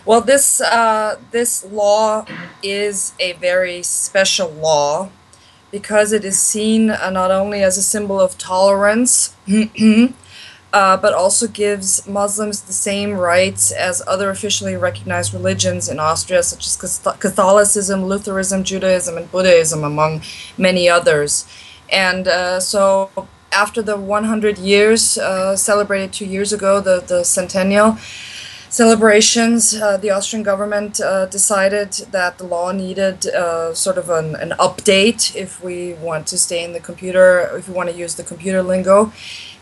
Well, this law is a very special law because it is seen not only as a symbol of tolerance, but also gives Muslims the same rights as other officially recognized religions in Austria, such as Catholicism, Lutheranism, Judaism, and Buddhism, among many others. And so after the 100 years, celebrated 2 years ago, the centennial celebrations, the Austrian government decided that the law needed sort of an update if we want to stay in the computer, if we want to use the computer lingo.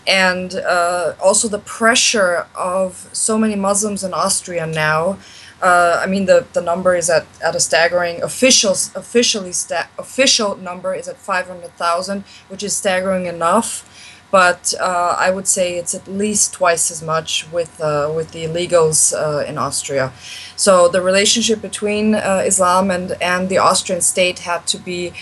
And also the pressure of so many Muslims in Austria now. I mean, the number is at a staggering, official number is at 500,000, which is staggering enough. But I would say it's at least twice as much with the illegals in Austria. So the relationship between Islam and the Austrian state had to be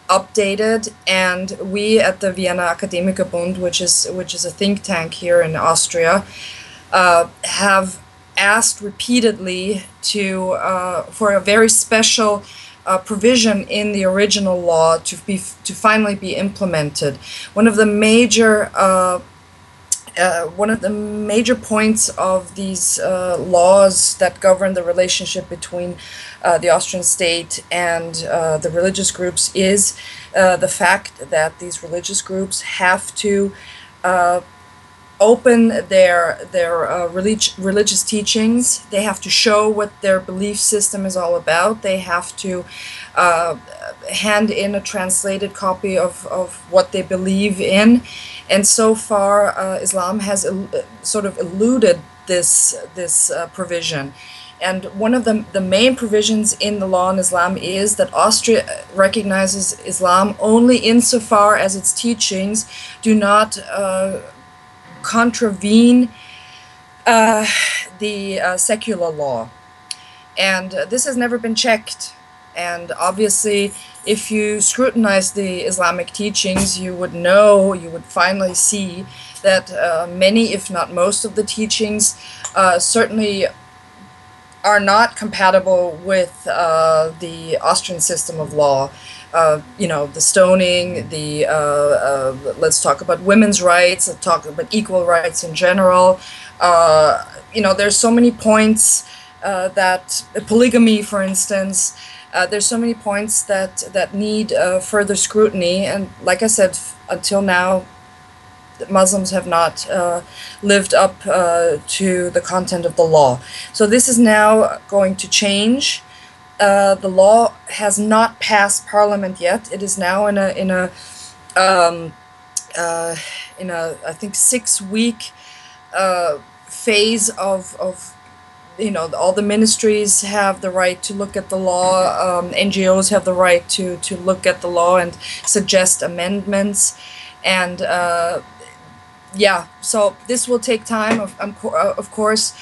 updated, and we at the Vienna Akademikerbund, which is a think tank here in Austria, have asked repeatedly for a very special provision in the original law to finally be implemented. One of the major points of these laws that govern the relationship between the Austrian state and the religious groups is the fact that these religious groups have to open their religious teachings. They have to show what their belief system is all about. They have to hand in a translated copy of what they believe in. And so far, Islam has sort of eluded this provision. And one of the main provisions in the law in Islam is that Austria recognizes Islam only insofar as its teachings do not contravene the secular law. And this has never been checked. And obviously, if you scrutinize the Islamic teachings, you would finally see that many, if not most of the teachings, certainly are not compatible with the Austrian system of law. The stoning, let's talk about women's rights, let's talk about equal rights in general. There's so many points that polygamy, for instance, there's so many points that need further scrutiny. And like I said, until now, Muslims have not lived up to the content of the law. So this is now going to change. The law has not passed Parliament yet. It is now in a I think 6-week phase of all the ministries have the right to look at the law. NGOs have the right to look at the law and suggest amendments. And so this will take time. Of course,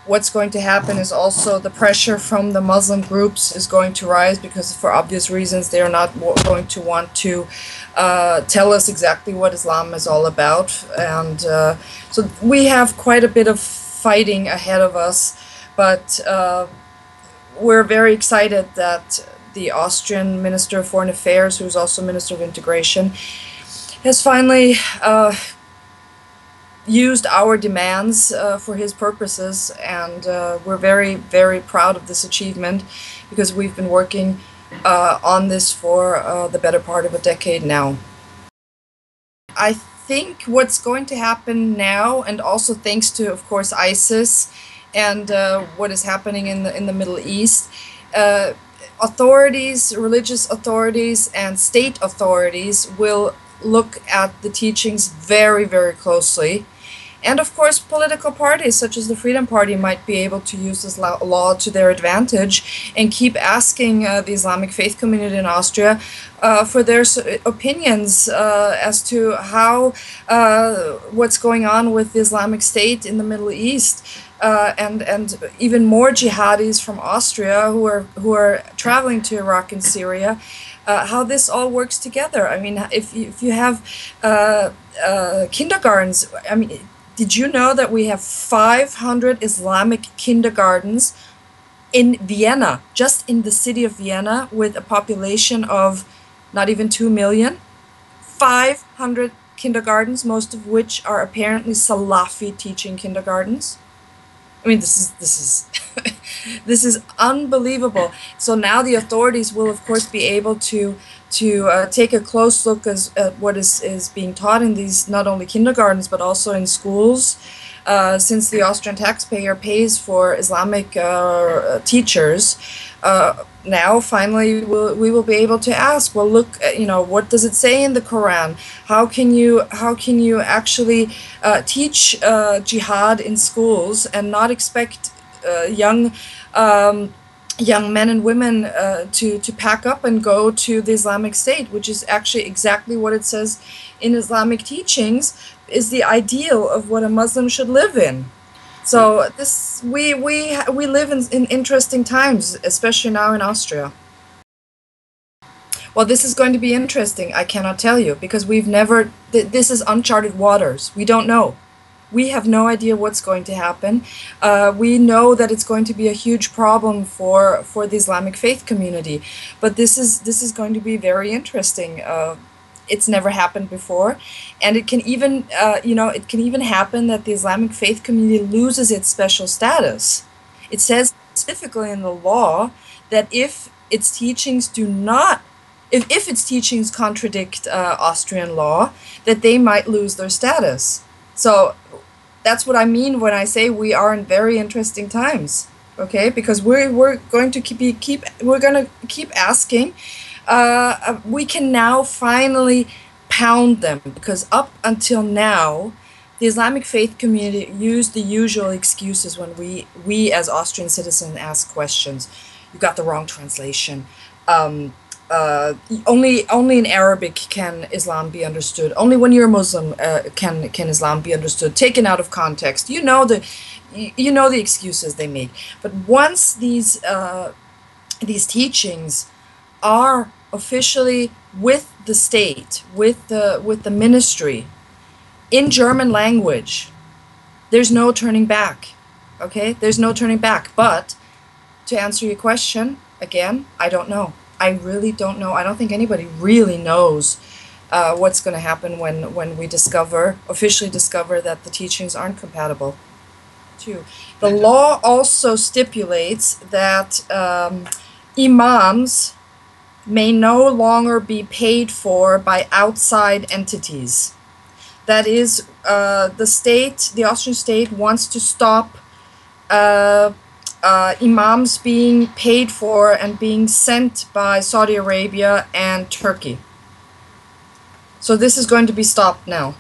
what's going to happen is also the pressure from the Muslim groups is going to rise, because for obvious reasons they are not going to want to tell us exactly what Islam is all about. And so we have quite a bit of fighting ahead of us, but we're very excited that the Austrian Minister of Foreign Affairs, who is also Minister of Integration, has finally used our demands for his purposes, and we're very, very proud of this achievement, because we've been working on this for the better part of a decade now. I think what's going to happen now, and also thanks to, of course, ISIS and what is happening in the Middle East, authorities, religious authorities and state authorities will look at the teachings very, very closely. And of course, political parties such as the Freedom Party might be able to use this law to their advantage and keep asking the Islamic faith community in Austria for their opinions as to how what's going on with the Islamic State in the Middle East, and even more jihadis from Austria who are traveling to Iraq and Syria. How this all works together. I mean, if you have kindergartens, I mean, Did you know that we have 500 Islamic kindergartens in Vienna, just in the city of Vienna, with a population of not even 2 million? 500 kindergartens, most of which are apparently Salafi teaching kindergartens. I mean, this is this is unbelievable. So now the authorities will, of course, be able to take a close look at what is being taught in these not only kindergartens but also in schools, since the Austrian taxpayer pays for Islamic teachers. Now, finally, we will be able to ask, well, look, what does it say in the Quran? How can you actually teach jihad in schools and not expect young men and women to pack up and go to the Islamic State, which is actually exactly what it says in Islamic teachings, is the ideal of what a Muslim should live in. So we live in interesting times, especially now in Austria. Well, this is going to be interesting. I cannot tell you because we've never. This is uncharted waters. We don't know. We have no idea what's going to happen. We know that it's going to be a huge problem for the Islamic faith community, but this is going to be very interesting. It's never happened before, and it can even it can even happen that the Islamic faith community loses its special status. It says specifically in the law that if its teachings do not, if its teachings contradict Austrian law, that they might lose their status. So that's what I mean when I say we are in very interesting times. Okay, because we're going to keep asking. We can now finally pound them, because up until now, the Islamic faith community used the usual excuses when we as Austrian citizens ask questions. You got the wrong translation. Only in Arabic can Islam be understood. Only when you're a Muslim can Islam be understood. Taken out of context. You know the excuses they make. But once these teachings are officially with the state, with the ministry, in German language, there's no turning back. Okay, there's no turning back. But to answer your question again, I don't know. I really don't know. I don't think anybody really knows what's going to happen when we officially discover that the teachings aren't compatible. Too. The law also stipulates that imams may no longer be paid for by outside entities. That is, the Austrian state wants to stop imams being paid for and being sent by Saudi Arabia and Turkey. So this is going to be stopped now.